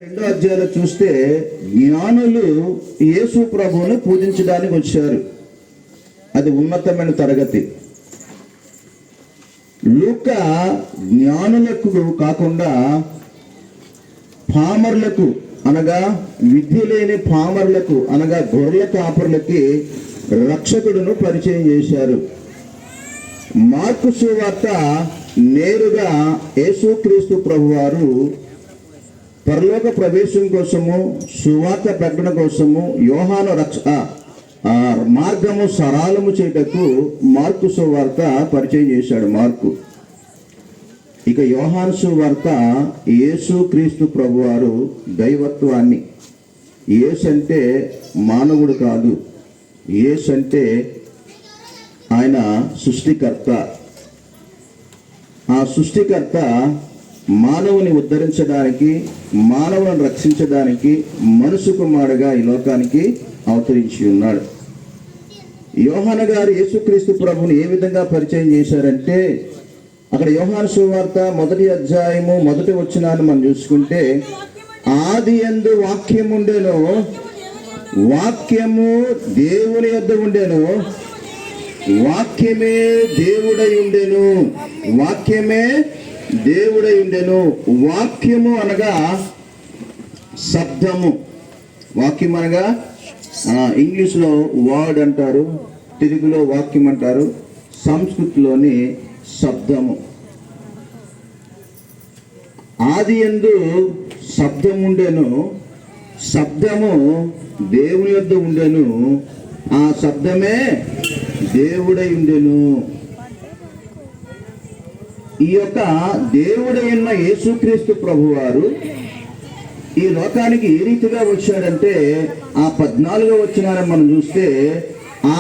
రెండో అధ్యాయంలో చూస్తే జ్ఞానులు యేసు ప్రభువును పూజించడానికి వచ్చారు. అది ఉన్నతమైన తరగతి. లూకా జ్ఞానులకు కాకుండా పామరులకు అనగా విద్య లేని పామరులకు అనగా గొర్రెల కాపరులకి రక్షకుడును పరిచయం చేశారు. మార్కు సువార్త నేరుగా యేసుక్రీస్తు ప్రభువారు పరలోక ప్రవేశం కోసము, సువార్త ప్రకటన కోసము, యోహాను మార్గము సరళము చేయటకు మార్కు సువార్త పరిచయం చేశాడు మార్కు. ఇక యోహాను సువార్త యేసుక్రీస్తు ప్రభువారు దైవత్వాన్ని, యేసు అంటే మానవుడు కాదు, యేసు అంటే ఆయన సృష్టికర్త. ఆ సృష్టికర్త మానవుని ఉద్ధరించడానికి, మానవులను రక్షించడానికి మనుషు కుమారుడుగా ఈ లోకానికి అవతరించి ఉన్నాడు. యోహాను గారు యేసుక్రీస్తు ప్రభుని ఏ విధంగా పరిచయం చేశారంటే, అక్కడ యోహాను సువార్త 1వ అధ్యాయము 1వ వచనాన్ని మనం చూసుకుంటే, ఆది యందు వాక్యం ఉండెను, వాక్యము దేవుని యొద్ద ఉండెను, వాక్యమే దేవుడై ఉండెను, వాక్యమే దేవుడై ఉండెను. వాక్యము అనగా శబ్దము. వాక్యం అనగా ఇంగ్లీష్లో వర్డ్ అంటారు, తెలుగులో వాక్యం అంటారు, సంస్కృతిలోని శబ్దము. ఆది యందు శబ్దము ఉండెను, శబ్దము దేవుని యొద్ద ఉండెను, ఆ శబ్దమే దేవుడై ఉండెను. ఈ యొక్క దేవుడైన యేసుక్రీస్తు ప్రభువారు ఈ లోకానికి ఏ రీతిగా వచ్చాడంటే, ఆ 14వ వచనాన్ని మనం చూస్తే, ఆ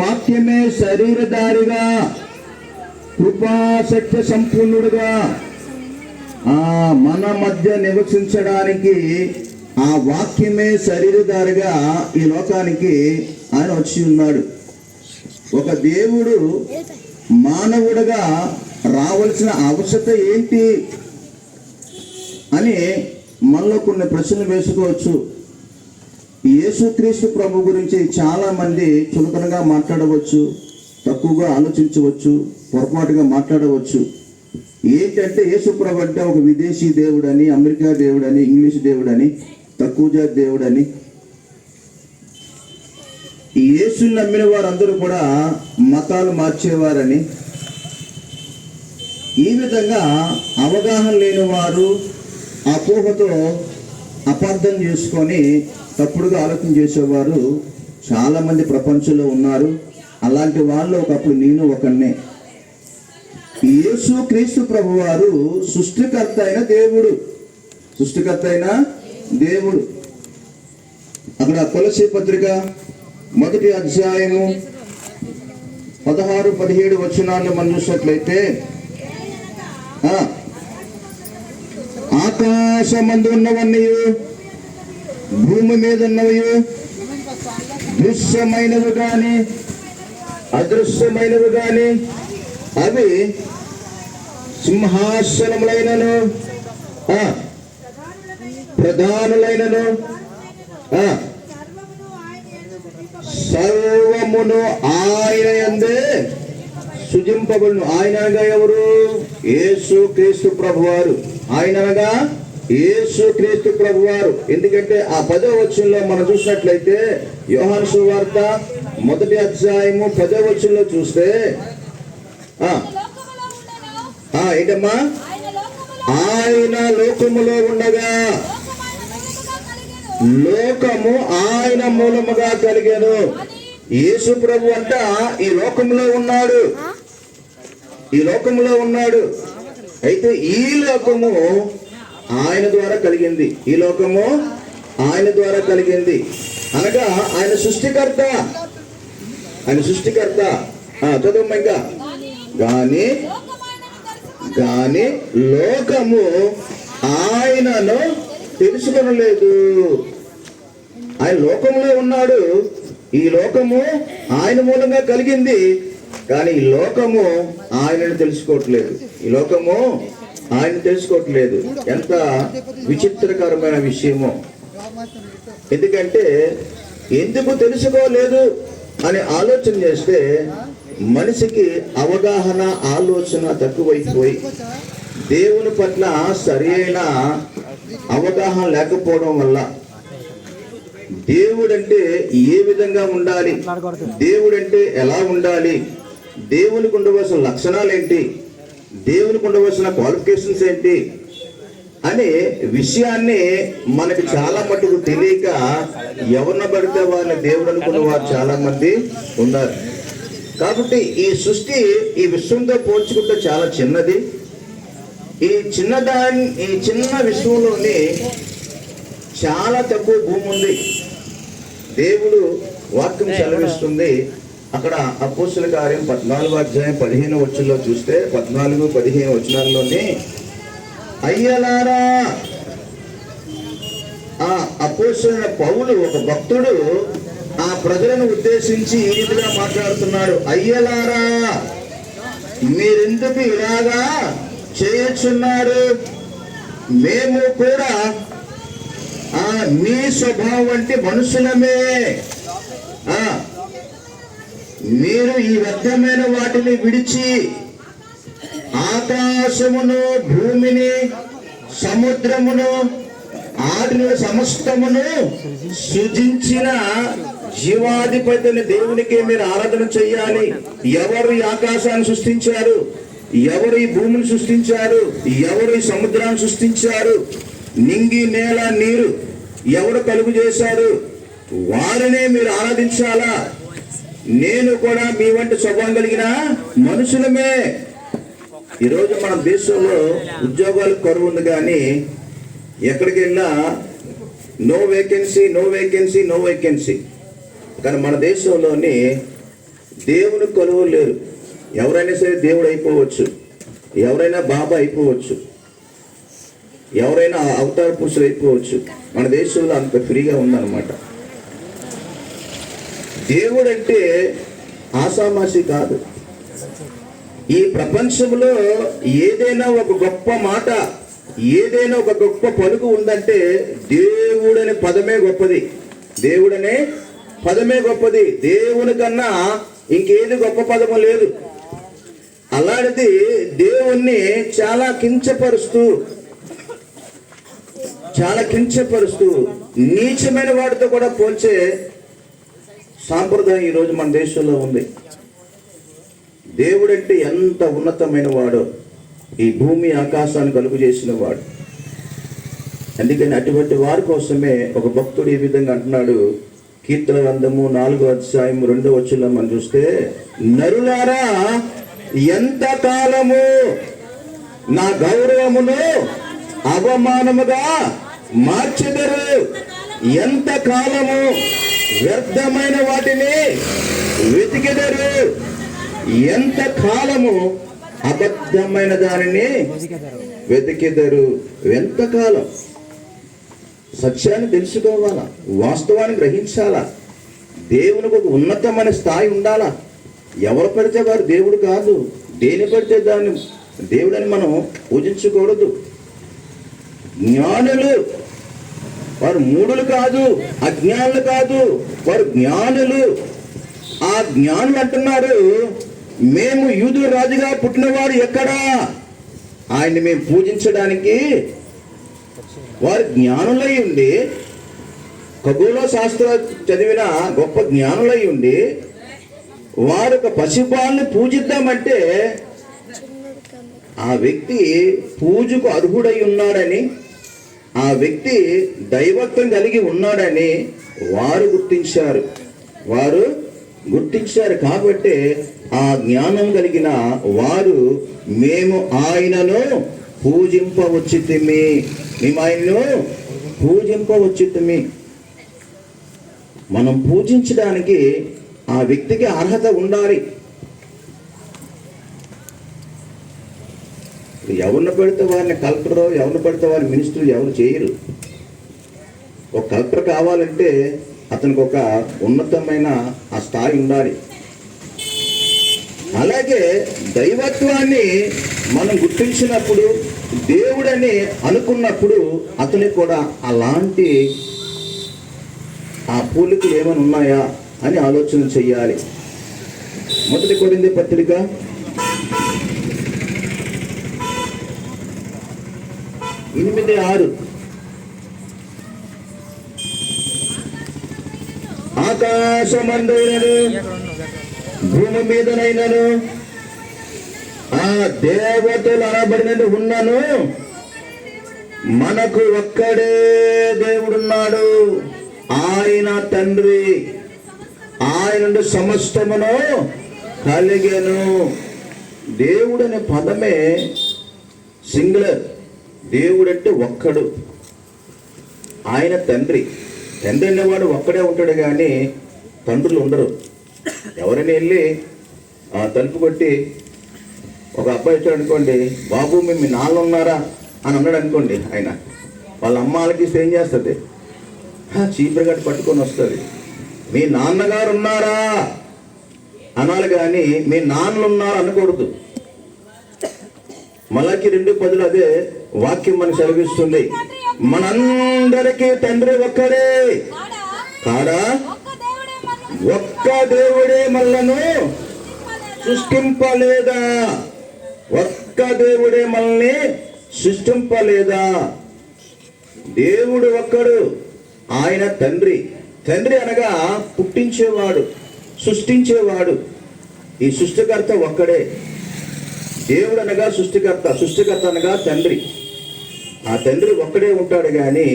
వాక్యమే శరీరధారిగా కృపాసత్య సంపూర్ణుడుగా మన మధ్య నివసించడానికి ఆ వాక్యమే శరీరధారిగా ఈ లోకానికి ఆయన వచ్చి ఉన్నాడు. ఒక దేవుడు మానవుడిగా రావాల్సిన అవసరత ఏంటి అని మనలో కొన్ని ప్రశ్నలు వేసుకోవచ్చు. యేసుక్రీస్తు ప్రభు గురించి చాలా మంది చులకనగా మాట్లాడవచ్చు, తక్కువగా ఆలోచించవచ్చు, పొరపాటుగా మాట్లాడవచ్చు. ఏంటంటే యేసు ప్రభు అంటే ఒక విదేశీ దేవుడని, అమెరికా దేవుడని, ఇంగ్లీష్ దేవుడని, తక్కువ జాతి దేవుడని. ఈ యేసుని నమ్మిన వారందరూ కూడా మతాలు మార్చేవారని, ఈ విధంగా అవగాహన లేని వారు అపోహతో అపార్థం చేసుకొని తప్పుడుగా ఆలోచన చేసేవారు చాలామంది ప్రపంచంలో ఉన్నారు. అలాంటి వాళ్ళు ఒకప్పుడు నేను ఒకనే. యేసుక్రీస్తు ప్రభువారు సృష్టికర్త అయిన దేవుడు, సృష్టికర్త అయిన దేవుడు. అక్కడ కొలస్సీ పత్రిక 1వ అధ్యాయము 16-17 వచనాలను మనం చూసినట్లయితే, ఆకాశమందు ఉన్నవన్నీ, భూమి మీద ఉన్నవి, దృశ్యమైనవి కానీ అదృశ్యమైనవి కానీ, అవి సింహాసనములైనను ప్రధానులైనను సర్వమును ఆయన యందే సృజింపబడును. ఆయన అనగా ఎవరు? యేసుక్రీస్తు ప్రభువారు. ఆయన అనగా యేసుక్రీస్తు ప్రభువారు. ఎందుకంటే ఆ 10వ వచనంలో మనం చూసినట్లయితే, యోహాను సువార్త 1వ అధ్యాయము 10వ వచనంలో చూస్తే ఏంటమ్మా, ఆయన లోకములో ఉండగా లోకము ఆయన మూలముగా కలిగెను. యేసు ప్రభు అంట ఈ లోకంలో ఉన్నాడు, ఈ లోకంలో ఉన్నాడు. అయితే ఈ లోకము ఆయన ద్వారా కలిగింది, ఈ లోకము ఆయన ద్వారా కలిగింది అనగా ఆయన సృష్టికర్త, ఆయన సృష్టికర్త. చదువు ఇంకా, గాని లోకము ఆయనను తెలుసుకొనలేదు. ఆయన లోకంలో ఉన్నాడు, ఈ లోకము ఆయన మూలంగా కలిగింది, కానీ ఈ లోకము ఆయనను తెలుసుకోవట్లేదు. ఈ లోకము ఆయన తెలుసుకోవట్లేదు. ఎంత విచిత్రకరమైన విషయమో. ఎందుకంటే ఎందుకు తెలుసుకోలేదు అని ఆలోచన చేస్తే మనిషికి అవగాహన, ఆలోచన తక్కువైపోయి దేవుని పట్ల సరైన అవగాహన లేకపోవడం వల్ల దేవుడంటే ఏ విధంగా ఉండాలి, దేవుడంటే ఎలా ఉండాలి, దేవునికి ఉండవలసిన లక్షణాలు ఏంటి, దేవునికి ఉండవలసిన క్వాలిఫికేషన్స్ ఏంటి అనే విషయాన్ని మనకి చాలా మటుకు తెలియక ఎవరిని పడితే వారిని దేవుడు అనుకున్న వారు చాలా మంది ఉన్నారు. కాబట్టి ఈ సృష్టి ఈ విశ్వంతో పోల్చుకుంటే చాలా చిన్నది. ఈ చిన్న విశ్వంలోని చాలా తక్కువ భూమి ఉంది. దేవుడు వాక్యం సెలవిస్తుంది. అక్కడ అపోస్తుల కార్యం 14వ అధ్యాయం 15వ వచనంలో చూస్తే 14-15 వచనాల్లోనే అయ్యలారా, ఆ అపోస్తులైన పౌలు ఒక భక్తుడు ఆ ప్రజలను ఉద్దేశించి ఈ రీతిగా మాట్లాడుతున్నాడు. అయ్యలారా, మీరెందుకు ఇలాగా చేయుచున్నారు? మేము కూడా మీ స్వభావం వంటి మనుషులమే. మీరు ఈ వ్యర్థమైన వాటిని విడిచి ఆకాశమును, భూమిని, సముద్రమును, ఆడిన సమస్తమును సృజించిన జీవాధిపతిని దేవునికి మీరు ఆరాధన చెయ్యాలి. ఎవరు ఈ ఆకాశాన్ని సృష్టించారు, ఎవరు ఈ భూమిని సృష్టించారు, ఎవరు ఈ సముద్రాన్ని సృష్టించారు, నింగి, నేల, నీరు ఎవరు కలుగు చేశారు, వారినే మీరు ఆరాధించాలా. నేను కూడా మీ వంటి స్వభావం కలిగిన మనుషులమే. ఈరోజు మన దేశంలో ఉద్యోగాలకు కరువు ఉంది, కానీ ఎక్కడికి వెళ్ళినా no vacancy, no vacancy, no vacancy. కానీ మన దేశంలోని దేవుని కొలువు లేరు. ఎవరైనా సరే దేవుడు అయిపోవచ్చు, ఎవరైనా బాబా అయిపోవచ్చు, ఎవరైనా అవతార పురుషులు అయిపోవచ్చు. మన దేశంలో అంత ఫ్రీగా ఉందన్నమాట. దేవుడు అంటే ఆషామాషి కాదు. ఈ ప్రపంచంలో ఏదైనా ఒక గొప్ప మాట, ఏదైనా ఒక గొప్ప పలుకు ఉందంటే దేవుడనే పదమే గొప్పది. దేవుడనే పదమే గొప్పది. దేవుని కన్నా ఇంకేది గొప్ప పదము లేదు. అలాంటిది దేవుణ్ణి చాలా కించపరుస్తూ నీచమైన వాటితో కూడా పోల్చే సాంప్రదాయం ఈరోజు మన దేశంలో ఉంది. దేవుడంటే ఎంత ఉన్నతమైన వాడో, ఈ భూమి ఆకాశాన్ని కలుగు చేసిన వాడు. అందుకని అటువంటి వారి కోసమే ఒక భక్తుడు ఈ విధంగా అంటున్నాడు. కీర్తన గ్రంథము 4వ అధ్యాయం 2వ వచనంలో మనం చూస్తే, నరులారా ఎంత కాలము నా గౌరవమును అవమానముగా మార్చెదరు, ఎంత కాలము వ్యర్థమైన వాటిని వెతికెదరు, ఎంత కాలము అబద్ధమైన దానిని వెతికెదరు. ఎంతకాలం? సత్యాన్ని తెలుసుకోవాలా, వాస్తవాన్ని గ్రహించాలా, దేవునికి ఒక ఉన్నతమైన స్థాయి ఉండాలా. ఎవరు పడితే వారు దేవుడు కాదు, దేని పడితే దాన్ని దేవుడని మనం పూజించకూడదు. జ్ఞానులు వారు మూఢులు కాదు, అజ్ఞానులు కాదు, వారు జ్ఞానులు. ఆ జ్ఞానులు అంటున్నారు, మేము యూదుల రాజుగా పుట్టినవాడు ఎక్కడా, ఆయన్ని మేము పూజించడానికి. వారు జ్ఞానులై ఉండి, ఖగోళ శాస్త్రం చదివిన గొప్ప జ్ఞానులై ఉండి, వారు ఒక పసిపాలను పూజిద్దామంటే ఆ వ్యక్తి పూజకు అర్హుడై ఉన్నాడని, ఆ వ్యక్తి దైవత్వం కలిగి ఉన్నాడని వారు గుర్తించారు. కాబట్టి ఆ జ్ఞానం కలిగిన వారు మేము ఆయనను పూజింపవచ్చితిమి, మనం పూజించడానికి ఆ వ్యక్తికి అర్హత ఉండాలి. ఎవరిని పెడితే వారిని కలెక్టర్, ఎవరిని పెడితే వారిని మినిస్టర్ ఎవరు చేయరు. ఒక కలెక్టర్ కావాలంటే అతనికి ఒక ఉన్నతమైన ఆ స్థాయి ఉండాలి. అలాగే దైవత్వాన్ని మనం గుర్తించినప్పుడు, దేవుడని అనుకున్నప్పుడు అతనికి కూడా అలాంటి ఆ పోలికలు ఏమైనా ఉన్నాయా అని ఆలోచన చెయ్యాలి. మొదటి కొరింథీ పత్రిక 8:6. ఆకాశమందైనను భూమి మీదనైనను ఆ దేవతలు అనబడినట్టు ఉన్నను మనకు ఒక్కడే దేవుడున్నాడు, ఆయన తండ్రి. ఆయన నుండి సమస్తమును కలిగెను. దేవుడు అనే పదమే సింగులర్. దేవుడంటే ఒక్కడు, ఆయన తండ్రి. తండ్రి అనేవాడు ఒక్కడే ఉంటాడు కానీ తండ్రులు ఉండరు. ఎవరైనా వెళ్ళి తలుపు కొట్టి ఒక అబ్బాయి వచ్చాడు అనుకోండి, బాబు మీ నాన్న ఉన్నారా అని అన్నాడు అనుకోండి, ఆయన వాళ్ళ అమ్మ వాళ్ళకి ఏం చేస్తుంది, చీపురు గట్టు పట్టుకొని వస్తుంది. మీ నాన్నగారు ఉన్నారా అనాలి కానీ మీ నాన్నలు ఉన్నారా అనకూడదు. మలాకి 2:10 అదే వాక్యం మనకు సెలవిస్తుంది. మనందరికీ తండ్రి ఒక్కడే కాడా, ఒక్క దేవుడే మనలను సృష్టింపలేదా, ఒక్క దేవుడే మనల్ని సృష్టింపలేదా. దేవుడు ఒక్కడు, ఆయన తండ్రి. తండ్రి అనగా పుట్టించేవాడు, సృష్టించేవాడు. ఈ సృష్టికర్త ఒక్కడే. దేవుడు అనగా సృష్టికర్త, సృష్టికర్త అనగా తండ్రి. ఆ తండ్రి ఒక్కడే ఉంటాడు కానీ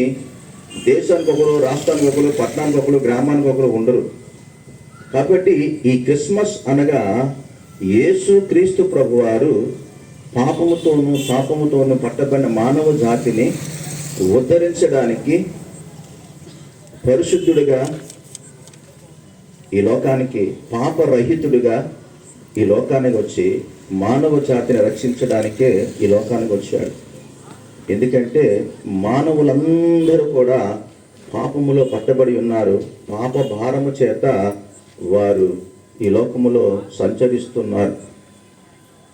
దేశానికి ఒకరు, రాష్ట్రానికి ఒకరు, పట్టణానికి ఒకరు, గ్రామానికి ఒకరు ఉండరు. కాబట్టి ఈ క్రిస్మస్ అనగా యేసు క్రీస్తు ప్రభువారు పాపముతోనూ శాపముతోనూ పట్టబడిన మానవ జాతిని ఉద్ధరించడానికి పరిశుద్ధుడిగా ఈ లోకానికి, పాపరహితుడిగా ఈ లోకానికి వచ్చి మానవ జాతిని రక్షించడానికే ఈ లోకానికి వచ్చాడు. ఎందుకంటే మానవులందరూ కూడా పాపములో పట్టబడి ఉన్నారు. పాప భారము చేత వారు ఈ లోకములో సంచరిస్తున్నారు.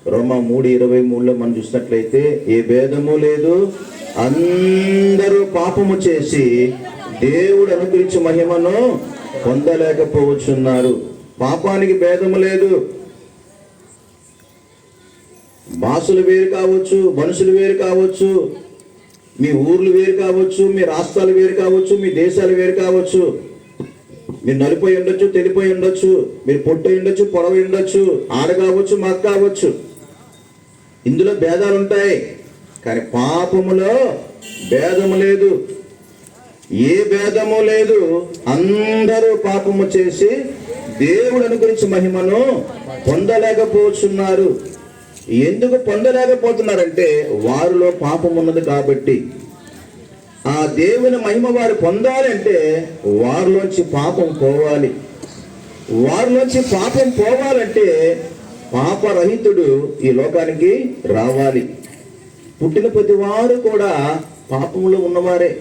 రోమా 3:23 మనం చూసినట్లయితే, ఏ భేదము లేదు, అందరూ పాపము చేసి దేవుడు అనుగ్రహించే మహిమను పొందలేకపోవచ్చున్నారు. పాపానికి భేదము లేదు. భాషలు వేరు కావచ్చు, మనుషులు వేరు కావచ్చు, మీ ఊర్లు వేరు కావచ్చు, మీ రాష్ట్రాలు వేరు కావచ్చు, మీ దేశాలు వేరు కావచ్చు. మీరు నలిపోయి ఉండొచ్చు, తెలిపోయి ఉండొచ్చు, మీరు పొట్టు ఉండొచ్చు, పొడవు ఉండొచ్చు, ఆడ కావచ్చు, మగ కావచ్చు. ఇందులో భేదాలు ఉంటాయి కానీ పాపములో భేదము లేదు. ఏ భేదము లేదు. అందరూ పాపము చేసి దేవుడు అనుగ్రహించిన మహిమను పొందలేకపోతున్నారు. ఎందుకు పొందలేకపోతున్నారంటే వారిలో పాపం ఉన్నది కాబట్టి. ఆ దేవుని మహిమ వారు పొందాలంటే వారిలోంచి పాపం పోవాలి. వారిలోంచి పాపం పోవాలంటే పాపరహితుడు ఈ లోకానికి రావాలి. పుట్టిన ప్రతి వారు కూడా పాపంలో ఉన్నవారే.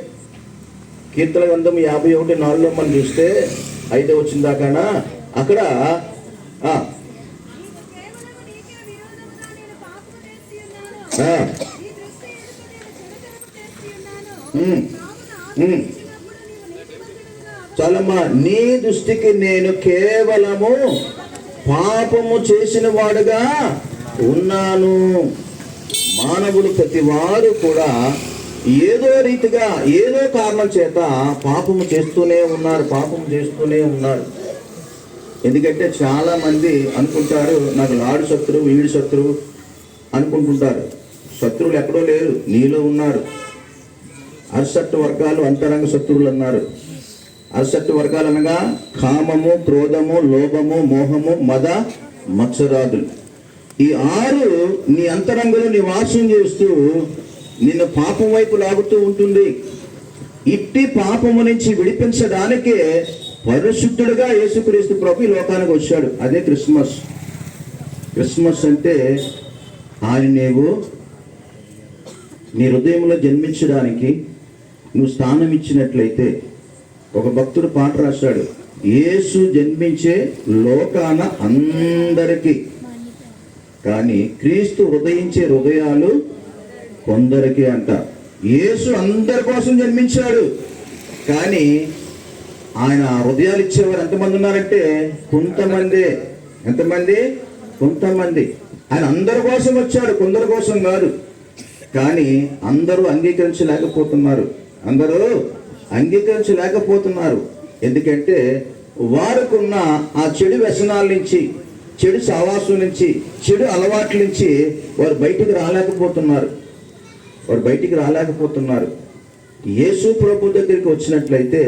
కీర్తన గ్రంథం 51:4 మనం చూస్తే 5వ వచనం దాకానా అక్కడ చాలమ్మా, నీ దృష్టికి నేను కేవలము పాపము చేసిన వాడుగా ఉన్నాను. మానవులు ప్రతి వారు కూడా ఏదో రీతిగా, ఏదో కారణం చేత పాపము చేస్తూనే ఉన్నారు, పాపము చేస్తూనే ఉన్నారు. ఎందుకంటే చాలా మంది అనుకుంటారు, నాకు నాడు శత్రువు, వీడి శత్రువు అనుకుంటుంటారు. శత్రువులు ఎక్కడో లేరు, నీలో ఉన్నారు. అరిషట్ వర్గాలు అంతరంగ శత్రువులు అన్నారు. అరిషట్ వర్గాలు అనగా కామము, క్రోధము, లోభము, మోహము, మద, మత్సరాదులు. ఈ 6 నీ అంతరంగంలో నివాసం చేస్తూ నిన్ను పాపం వైపు లాగుతూ ఉంటుంది. ఇట్టి పాపము నుంచి విడిపించడానికే పరిశుద్ధుడుగా యేసుక్రీస్తు ప్రభు ఈ లోకానికి వచ్చాడు. అదే క్రిస్మస్. క్రిస్మస్ అంటే ఆయన నీవు నీ హృదయంలో జన్మించడానికి నువ్వు స్థానం ఇచ్చినట్లయితే. ఒక భక్తుడు పాట రాశాడు, యేసు జన్మించే లోకాన అందరికీ కానీ క్రీస్తు హృదయించే హృదయాలు కొందరికి అంట. యేసు అందరి కోసం జన్మించాడు, కానీ ఆయన హృదయాలు ఇచ్చేవారు ఎంతమంది ఉన్నారంటే కొంతమంది. ఎంతమంది? కొంతమంది. ఆయన అందరి కోసం వచ్చాడు, కొందరి కోసం కాదు. కానీ అందరూ అంగీకరించలేకపోతున్నారు. అందరూ అంగీకరించలేకపోతున్నారు. ఎందుకంటే వారికున్న ఆ చెడు వ్యసనాల నుంచి, చెడు సహవాసం నుంచి, చెడు అలవాట్ల నుంచి వారు బయటికి రాలేకపోతున్నారు. యేసు ప్రభు దగ్గరికి వచ్చినట్లయితే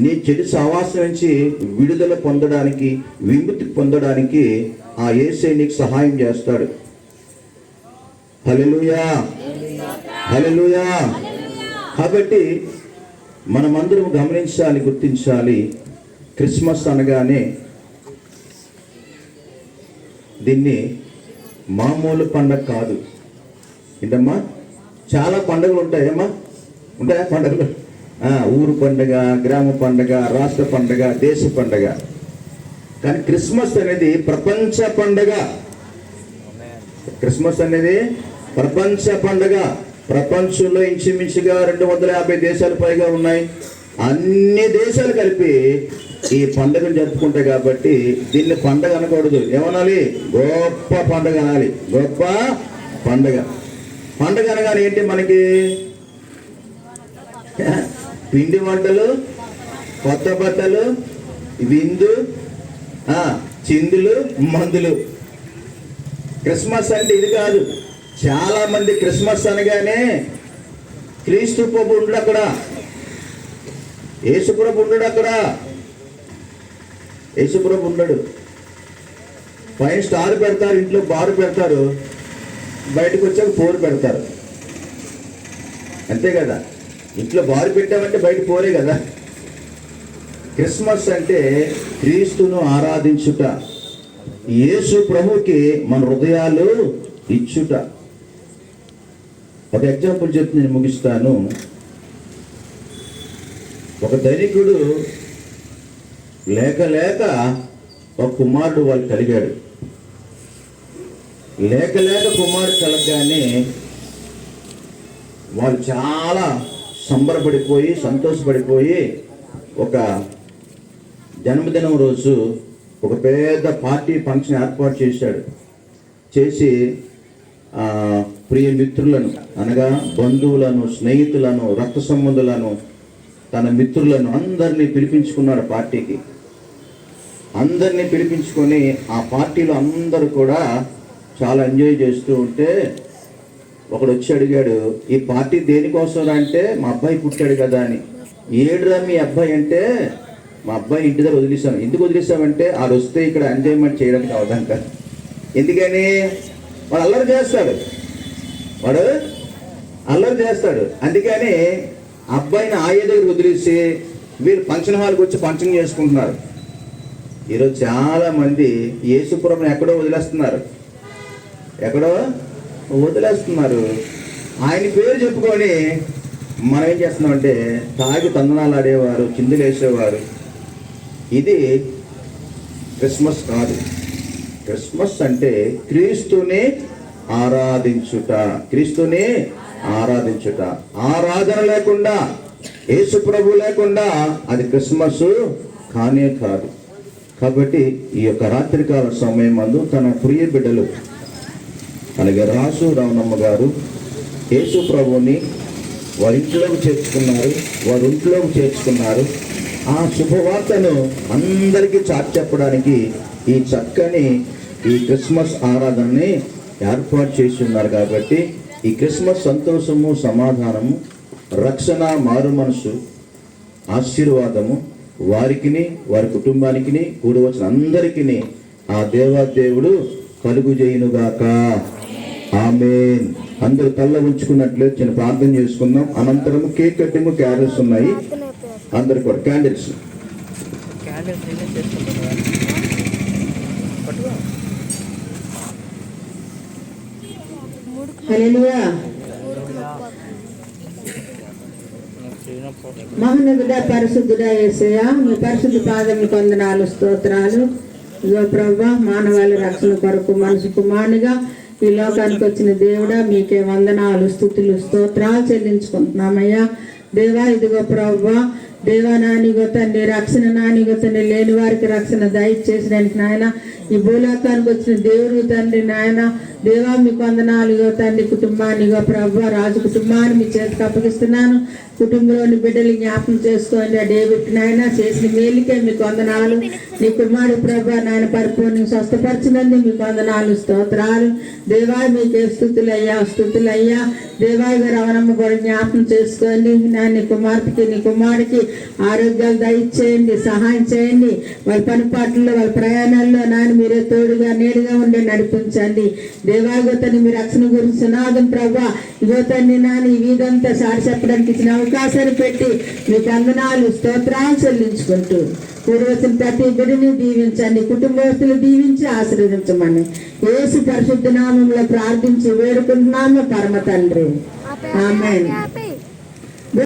నీ చెడు సహవాసం నుంచి విడుదల పొందడానికి, విముక్తి పొందడానికి ఆ యేసే నీకు సహాయం చేస్తాడు. హల్లెలూయా, హల్లెలూయా. కాబట్టి మనమందరం గమనించాలి, గుర్తించాలి. క్రిస్మస్ అనగానే దీన్ని మామూలు పండగ కాదు. ఏంటమ్మా, చాలా పండుగలు ఉంటాయమ్మా, ఉంటాయా పండుగలు? ఊరు పండుగ, గ్రామ పండుగ, రాష్ట్ర పండుగ, దేశ పండుగ. కానీ క్రిస్మస్ అనేది ప్రపంచ పండుగ. క్రిస్మస్ అనేది ప్రపంచ పండుగ. ప్రపంచంలో ఇంచుమించుగా 250 దేశాలు పైగా ఉన్నాయి. అన్ని దేశాలు కలిపి ఈ పండుగను జరుపుకుంటాయి. కాబట్టి దీన్ని పండుగ అనకూడదు, ఏమనాలి? గొప్ప పండుగ అనాలి. గొప్ప పండుగ. పండుగ అనగానే ఏంటి మనకి? పిండి వంటలు, కొత్త బట్టలు, విందు, చిందులు, మందులు. క్రిస్మస్ అంటే ఇది కాదు. చాలా మంది క్రిస్మస్ అనగానే క్రీస్తు ప్రభు ఉండడు అక్కడ, యేసుప్రభు ఉండడు అక్కడ. యేసుప్రభు ఉండడు. పైన స్టార్ పెడతారు, ఇంట్లో బారు పెడతారు, బయటకు వచ్చాక పోరు పెడతారు. అంతే కదా. ఇంట్లో బారు పెట్టామంటే బయట పోరే కదా. క్రిస్మస్ అంటే క్రీస్తును ఆరాధించుట, యేసు ప్రభుకి మన హృదయాలు ఇచ్చుట. ఒక ఎగ్జాంపుల్ చెప్పి నేను ముగిస్తాను. ఒక ధనికుడు లేక లేక ఒక కుమారుడు వాళ్ళు కలిగాడు. లేక లేక కుమారుడు కలగగానే వాళ్ళు చాలా సంబరపడిపోయి, సంతోషపడిపోయి ఒక జన్మదినం రోజు ఒక పెద్ద పార్టీ ఫంక్షన్ ఏర్పాటు చేశాడు. చేసి ప్రియ మిత్రులను, అనగా బంధువులను, స్నేహితులను, రక్త సంబంధులను, తన మిత్రులను అందరినీ పిలిపించుకున్నాడు పార్టీకి. అందరినీ పిలిపించుకొని ఆ పార్టీలో అందరూ కూడా చాలా ఎంజాయ్ చేస్తూ ఉంటే ఒకడు వచ్చి అడిగాడు, ఈ పార్టీ దేనికోసం అంటే మా అబ్బాయి పుట్టాడు కదా అని. ఏడురా మీ అబ్బాయి అంటే, మా అబ్బాయి ఇంటి దగ్గర వదిలేసాం. ఎందుకు వదిలేసామంటే ఆడు వస్తే ఇక్కడ ఎంజాయ్మెంట్ చేయడానికి అవదంట. ఎందుకని? వాడు అల్లరి చేస్తాడు. అందుకని అబ్బాయిని ఆయ దగ్గర వదిలేసి వీళ్ళు ఫంక్షన్ హాల్కి వచ్చి ఫంక్షన్ చేసుకుంటున్నారు. ఈరోజు చాలా మంది యేసుప్రభుని ఎక్కడో వదిలేస్తున్నారు. ఆయన పేరు చెప్పుకొని మనం ఏం చేస్తున్నామంటే తాగి తందనాలు ఆడేవారు, చిందులు వేసేవారు. ఇది క్రిస్మస్ కాదు. క్రిస్మస్ అంటే క్రీస్తుని ఆరాధించుట. ఆరాధన లేకుండా, యేసు ప్రభు లేకుండా అది క్రిస్మస్ కానే కాదు. కాబట్టి ఈ యొక్క రాత్రికాల సమయం అందు తన ప్రియ బిడ్డలు, అలాగే రాసు రావణమ్మ గారు యేసు ప్రభుని వారి ఇంట్లోకి చేర్చుకున్నారు. ఆ శుభవార్తను అందరికీ చాటి చెప్పడానికి ఈ చక్కని ఈ క్రిస్మస్ ఆరాధనని ఏర్పాటు చేసి ఉన్నారు. కాబట్టి ఈ క్రిస్మస్ సంతోషము, సమాధానము, రక్షణ, మారు మనసు, ఆశీర్వాదము వారికిని, వారి కుటుంబానికి, కూడి వచ్చిన అందరికీ ఆ దేవాదేవుడు కలుగు చేయునుగాక. ఆమేన్. అందరూ తల్ల ఉంచుకున్నట్లే చిన్న ప్రార్థన చేసుకుందాం. అనంతరం కేక్ కట్టింగ్, క్యారెట్స్ ఉన్నాయి. అందరు కూడా క్యాండిల్స్. హల్లెలూయా. మహోన్నతుడా, పరిశుద్ధుడా యేసయ్యా, మీ పరిశుద్ధ పాదములకు వందనాలు, స్తోత్రాలు. ఇగో ప్రభా మానవాళి రక్షణ కొరకు మనసు కుమారునిగా ఈ లోకానికి వచ్చిన దేవుడా మీకే వందనాలు స్తుతులు స్తోత్రాలు చెల్లించుకుంటున్నామయ్యా. దేవా ఇదిగో ప్రభా దేవా నానిగో తండ్రి రక్షణ నానిగో తండ్రి లేని వారికి రక్షణ దయచేసడానికి నాయన ఈ భూలోకానికి వచ్చిన దేవుడు తండ్రి నాయన దేవా మీకు వందనాలుగో తండ్రి కుటుంబానిగో ప్రభా రాజు కుటుంబాన్ని మీ చేతికి అప్పగిస్తున్నాను. కుటుంబంలోని బిడ్డలు జ్ఞాపకం చేసుకోండి. ఆ డేవిడ్ నాయన చేసిన మేలుకే మీకు వందనాలు. నీ కుమారుడు ప్రభా నాయన పరిపూర్ణంగా స్వస్థపరిచినందుకు మీకు వందనాలు స్తోత్రాలు. దేవా మీకే స్తుతులయ్యా దేవాయి గారు అవనమ్మ కూడా జ్ఞాపకం చేసుకోండి. నీ కుమార్తెకి నీ కుమారుడికి ఆరోగ్యాలు దయచేయండి, సహాయం చేయండి. వాళ్ళ పనిపాట్లలో వాళ్ళ ప్రయాణాల్లో నాయన మీరే తోడుగా నేడుగా ఉండి నడిపించండి. దేవాగతని మీ రక్షణ గురించి సునాదం ప్రభా ఇగోతన్ని నాని ఈ వీధంతా సారి చెప్పడానికి ఇచ్చిన అవకాశాన్ని పెట్టి మీకు వందనాలు స్తోత్రాలు చెల్లించుకుంటూ పూర్వసిన ప్రతి బిడ్డని దీవించండి, కుటుంబస్తులు దీవించి ఆశీర్వదించమని యేసు పరిశుద్ధ నామంలో ప్రార్థించి వేడుకుంటున్నాము పరమ తండ్రి. ఆమేన్.